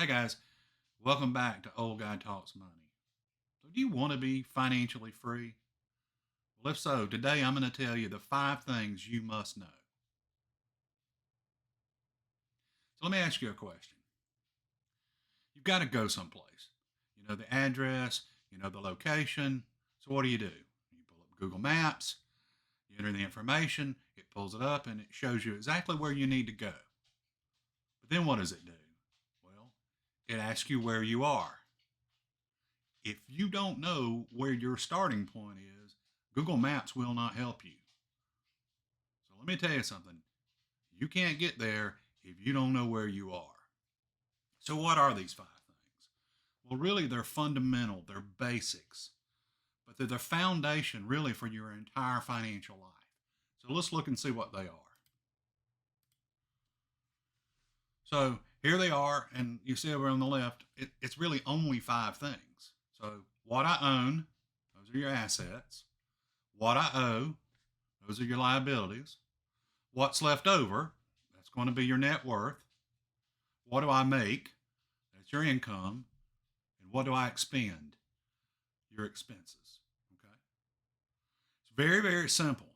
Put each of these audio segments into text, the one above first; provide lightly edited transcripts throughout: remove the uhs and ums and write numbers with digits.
Hey guys, welcome back to Old Guy Talks Money. So, do you want to be financially free? Well, if so, today I'm going to tell you the 5 things you must know. So, let me ask you a question. You've got to go someplace. You know the address, you know the location. So, what do? You pull up Google Maps, you enter the information, it pulls it up, and it shows you exactly where you need to go. But then what does it do? Well, it asks you where you are. If you don't know where your starting point is, Google Maps will not help you. So let me tell you something. You can't get there if you don't know where you are. So, what are these 5 things? Well, really, they're fundamental, they're basics, but they're the foundation really for your entire financial life. So, let's look and see what they are. So, here they are, and you see over on the left, it's really only 5 things. So, what I own, those are your assets. What I owe, those are your liabilities. What's left over, that's going to be your net worth. What do I make? That's your income. And what do I expend? Your expenses. Okay. It's very, very simple.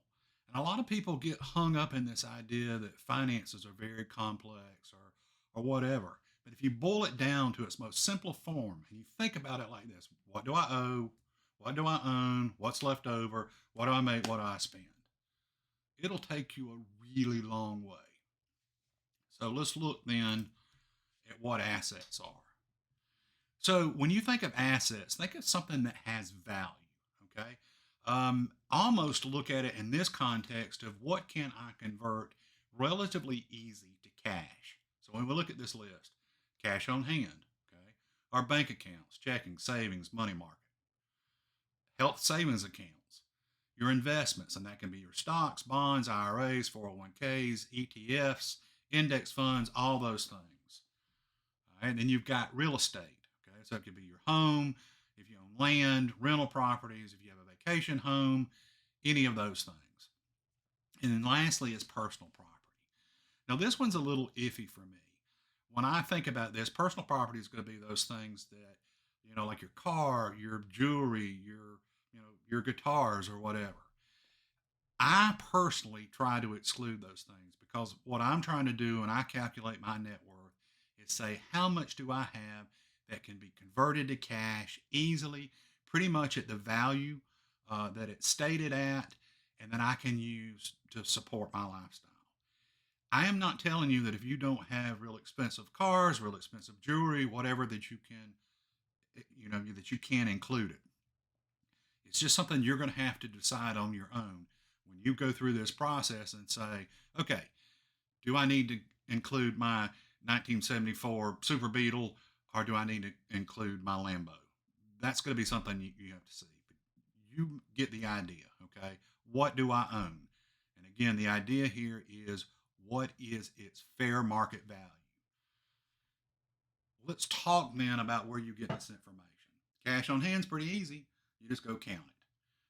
And a lot of people get hung up in this idea that finances are very complex or whatever. But if you boil it down to its most simple form and you think about it like this: what do I owe? What do I own? What's left over? What do I make? What do I spend? It'll take you a really long way. So let's look then at what assets are. So when you think of assets, think of something that has value. Okay. Almost look at it in this context of what can I convert relatively easy to cash. So when we look at this list, cash on hand, okay, our bank accounts, checking, savings, money market, health savings accounts, your investments, and that can be your stocks, bonds, IRAs, 401ks, ETFs, index funds, all those things. All right, then you've got real estate. Okay, so it could be your home, if you own land, rental properties, if you have a vacation home, any of those things. And then lastly is personal property. Now this one's a little iffy for me. When I think about this, personal property is going to be those things that, like your car, your jewelry, your guitars or whatever. I personally try to exclude those things because what I'm trying to do when I calculate my net worth is say how much do I have that can be converted to cash easily, pretty much at the value that it's stated at, and that I can use to support my lifestyle. I am not telling you that if you don't have real expensive cars, real expensive jewelry, whatever that you can, that you can include it. It's just something you're going to have to decide on your own when you go through this process and say, okay, do I need to include my 1974 Super Beetle or do I need to include my Lambo? That's going to be something you have to see. But you get the idea, okay? What do I own? And again, the idea here is what is its fair market value? Let's talk then about where you get this information. Cash on hand is pretty easy. You just go count it.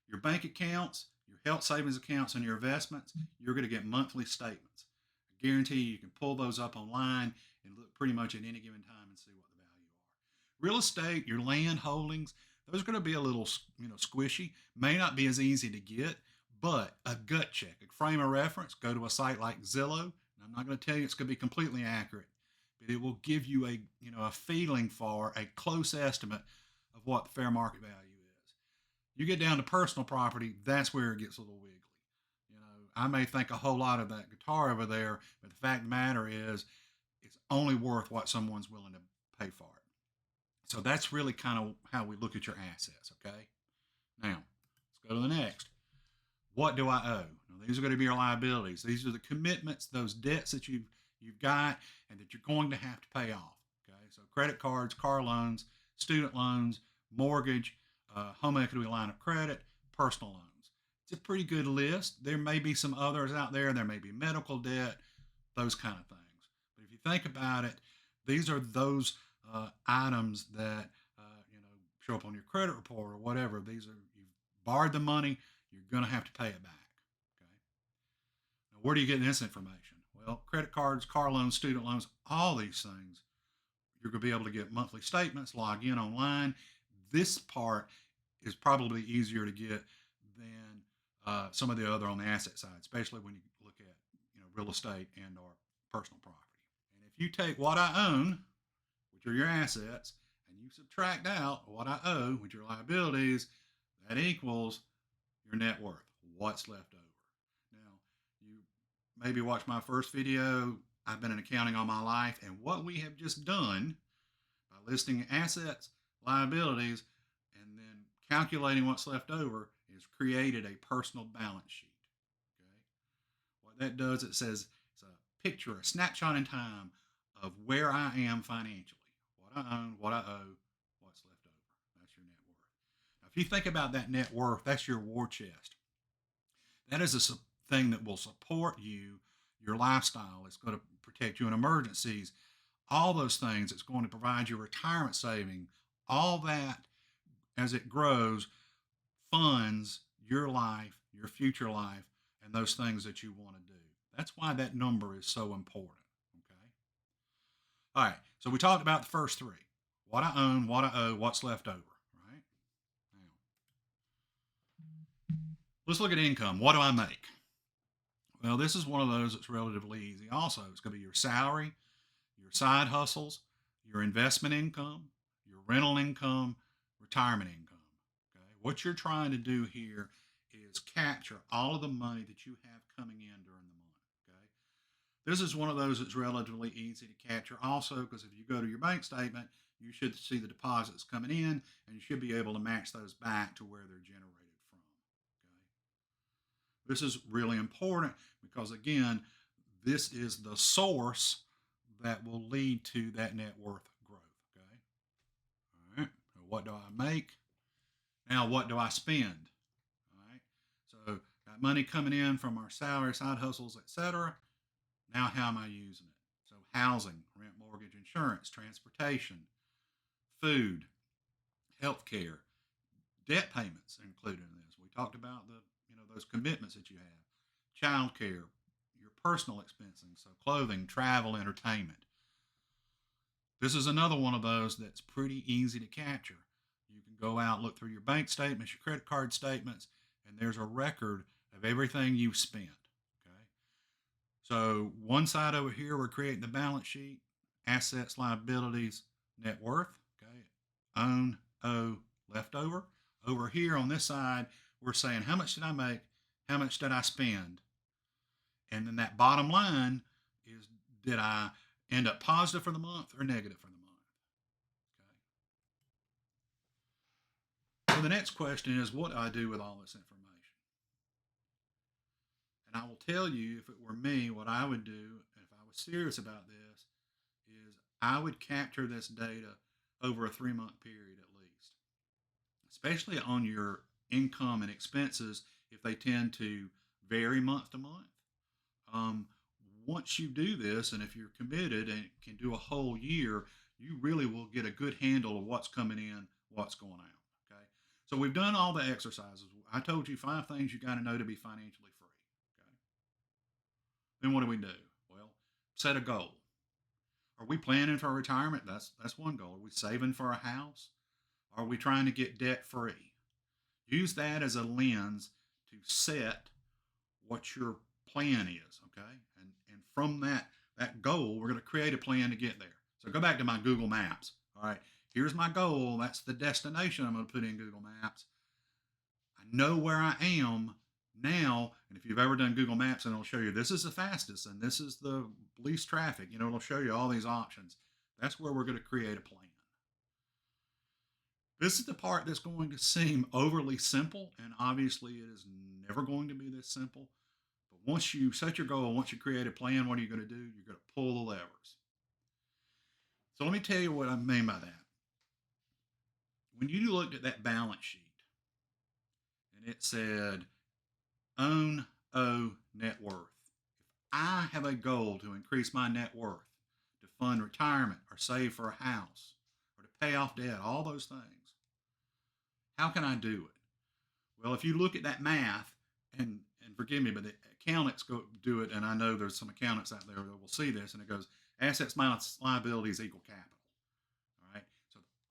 Your bank accounts, your health savings accounts, and your investments, you're going to get monthly statements. I guarantee you can pull those up online and look pretty much at any given time and see what the value are. Real estate, your land holdings, those are going to be a little, squishy. May not be as easy to get, but a gut check, a frame of reference, go to a site like Zillow. And I'm not going to tell you it's going to be completely accurate, but it will give you a feeling for a close estimate of what the fair market value is. You get down to personal property, that's where it gets a little wiggly. I may think a whole lot of that guitar over there, but the fact of the matter is, it's only worth what someone's willing to pay for it. So that's really kind of how we look at your assets. Okay. Now let's go to the next. What do I owe? Now, these are going to be your liabilities. These are the commitments, those debts that you've got and that you're going to have to pay off. Okay, so credit cards, car loans, student loans, mortgage, home equity line of credit, personal loans. It's a pretty good list. There may be some others out there. There may be medical debt, those kind of things. But if you think about it, these are those items that show up on your credit report or whatever. These are you've borrowed the money. You're going to have to pay it back. Okay. Now, where do you get this information? Well, credit cards, car loans, student loans, all these things You're going to be able to get monthly statements, log in online. This part is probably easier to get than some of the other on the asset side, especially when you look at real estate and or personal property. And if you take what I own, which are your assets, and you subtract out what I owe, which are liabilities, that equals your net worth, what's left over. Now, you maybe watched my first video. I've been in accounting all my life, and what we have just done by listing assets, liabilities, and then calculating what's left over is created a personal balance sheet. Okay, what that does, it says it's a picture, a snapshot in time of where I am financially, what I own, what I owe, what's left over. That's your net worth. Now, if you think about that net worth, that's your war chest. That is a thing that will support you, your lifestyle. It's going to protect you in emergencies, all those things. It's going to provide you retirement saving. All that, as it grows, funds your life, your future life, and those things that you want to do. That's why that number is so important. Okay. All right. So we talked about the first three: what I own, what I owe, what's left over. Right. Now, let's look at income. What do I make? Well, this is one of those that's relatively easy. Also, it's going to be your salary, your side hustles, your investment income, your rental income, retirement income. Okay. What you're trying to do here is capture all of the money that you have coming in during the month. Okay. This is one of those that's relatively easy to capture also, because if you go to your bank statement, you should see the deposits coming in, and you should be able to match those back to where they're generated from. Okay. This is really important because, again, this is the source that will lead to that net worth growth. Okay. All right. So what do I make? Now, what do I spend? All right. So, got money coming in from our salary, side hustles, etc. Now, how am I using it? So, housing, rent, mortgage, insurance, transportation, food, healthcare, debt payments included in this. We talked about those commitments that you have, child care, your personal expensing, so clothing, travel, entertainment. This is another one of those that's pretty easy to capture. You can go out, look through your bank statements, your credit card statements, and there's a record of everything you've spent. Okay. So one side over here, we're creating the balance sheet, assets, liabilities, net worth. Okay. Own, owe, leftover. Over here on this side, we're saying how much did I make? How much did I spend? And then that bottom line is, did I end up positive for the month or negative for the month? Okay. So the next question is, what do I do with all this information? And I will tell you, if it were me, what I would do, if I was serious about this, is I would capture this data over a 3-month period at least, especially on your income and expenses if they tend to vary month to month. Once you do this, and if you're committed and can do a whole year, you really will get a good handle of what's coming in, what's going out. Okay. So we've done all the exercises. I told you 5 things you got to know to be financially free. Okay. Then what do we do? Well, set a goal. Are we planning for retirement? That's one goal. Are we saving for a house? Are we trying to get debt free? Use that as a lens to set what your plan is, okay? And from that goal, we're going to create a plan to get there. So go back to my Google Maps. All right, here's my goal. That's the destination I'm going to put in Google Maps. I know where I am now, and if you've ever done Google Maps, and it'll show you this is the fastest and this is the least traffic. It'll show you all these options. That's where we're going to create a plan. This is the part that's going to seem overly simple, and obviously it is never going to be this simple. But once you set your goal, once you create a plan, what are you going to do? You're going to pull the levers. So let me tell you what I mean by that. When you looked at that balance sheet and it said own, owe, net worth, if I have a goal to increase my net worth, to fund retirement or save for a house or to pay off debt, all those things, how can I do it? Well, if you look at that math, and forgive me, but the accountants go do it, and I know there's some accountants out there that will see this, and it goes assets minus liabilities equal capital.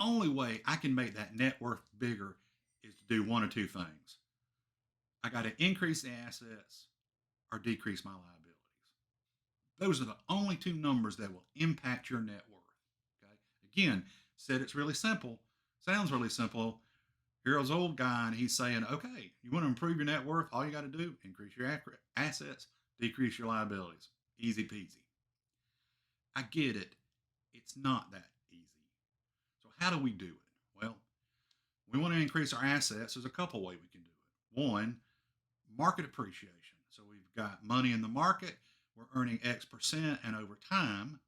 only way I can make that net worth bigger is to do one or two things. I got to increase the assets or decrease my liabilities. Those are the only two numbers that will impact your net worth. Okay. Again, said it's really simple. Sounds really simple. Here's an old guy, and he's saying, okay, you want to improve your net worth? All you got to do, increase your assets, decrease your liabilities. Easy peasy. I get it. It's not that easy. So how do we do it? Well, we want to increase our assets. There's a couple ways we can do it. One, market appreciation. So we've got money in the market, we're earning X percent, and over time,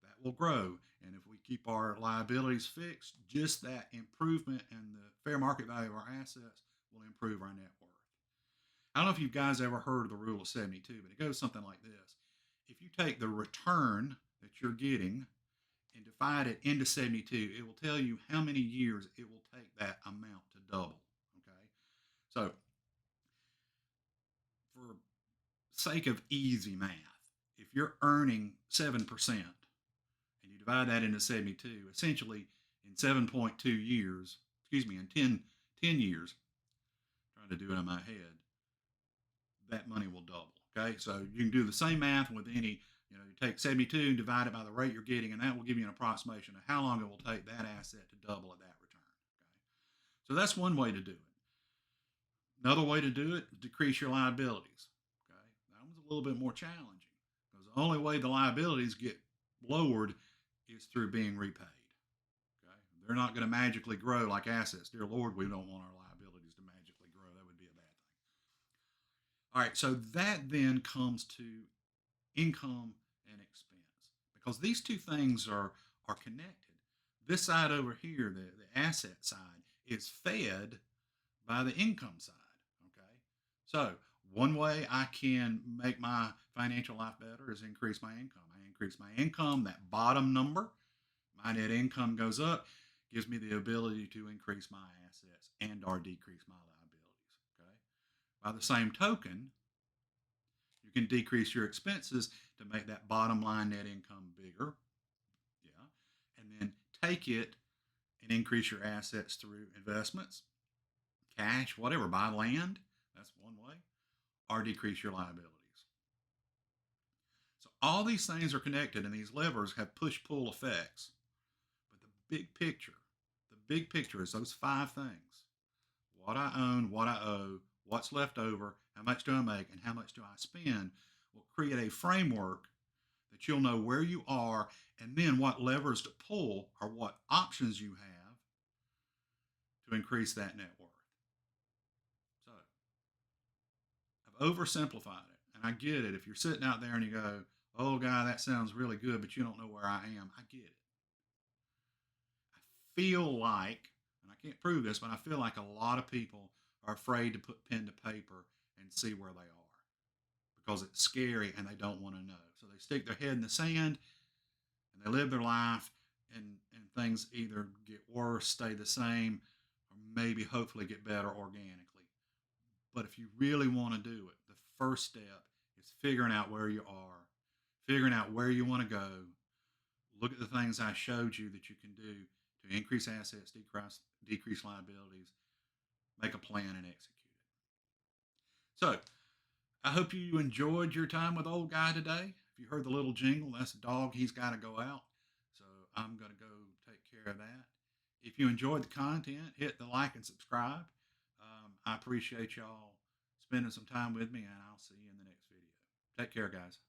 that will grow. And if we keep our liabilities fixed, just that improvement in the fair market value of our assets will improve our net worth. I don't know if you guys ever heard of the rule of 72, but it goes something like this. If you take the return that you're getting and divide it into 72, it will tell you how many years it will take that amount to double. Okay. So, for sake of easy math, if you're earning 7% and you divide that into 72, essentially in 7.2 years, excuse me, in 10 years, trying to do it in my head, that money will double. Okay, so you can do the same math with any, you take 72 and divide it by the rate you're getting, and that will give you an approximation of how long it will take that asset to double at that return. Okay, so that's one way to do it. Another way to do it is decrease your liabilities. Okay, that one's a little bit more challenging because the only way the liabilities get lowered is through being repaid. Okay, they're not going to magically grow like assets. Dear Lord, we don't want our liabilities to magically grow. That would be a bad thing. All right, so that then comes to income and expense because these two things are connected. This side over here, the asset side, is fed by the income side. Okay, so one way I can make my financial life better is increase my income. I increase my income, that bottom number, my net income goes up, gives me the ability to increase my assets and or decrease my liabilities. Okay, by the same token, you can decrease your expenses to make that bottom line net income bigger. Yeah. And then take it and increase your assets through investments, cash, whatever, buy land. That's one way. Or decrease your liabilities. So all these things are connected and these levers have push-pull effects. But the big picture is those five things. What I own, what I owe, what's left over, how much do I make, and how much do I spend will create a framework that you'll know where you are and then what levers to pull or what options you have to increase that net worth. So I've oversimplified it, and I get it. If you're sitting out there and you go, oh, guy, that sounds really good, but you don't know where I am, I get it. I feel like, and I can't prove this, but I feel like a lot of people are afraid to put pen to paper and see where they are because it's scary and they don't want to know. So they stick their head in the sand and they live their life, and things either get worse, stay the same, or maybe hopefully get better organically. But if you really want to do it, the first step is figuring out where you are, figuring out where you want to go. Look at the things I showed you that you can do to increase assets, decrease liabilities, make a plan, and execute it. So, I hope you enjoyed your time with Old Guy today. If you heard the little jingle, that's a dog. He's got to go out. So, I'm going to go take care of that. If you enjoyed the content, hit the like and subscribe. I appreciate y'all spending some time with me, and I'll see you in the next video. Take care, guys.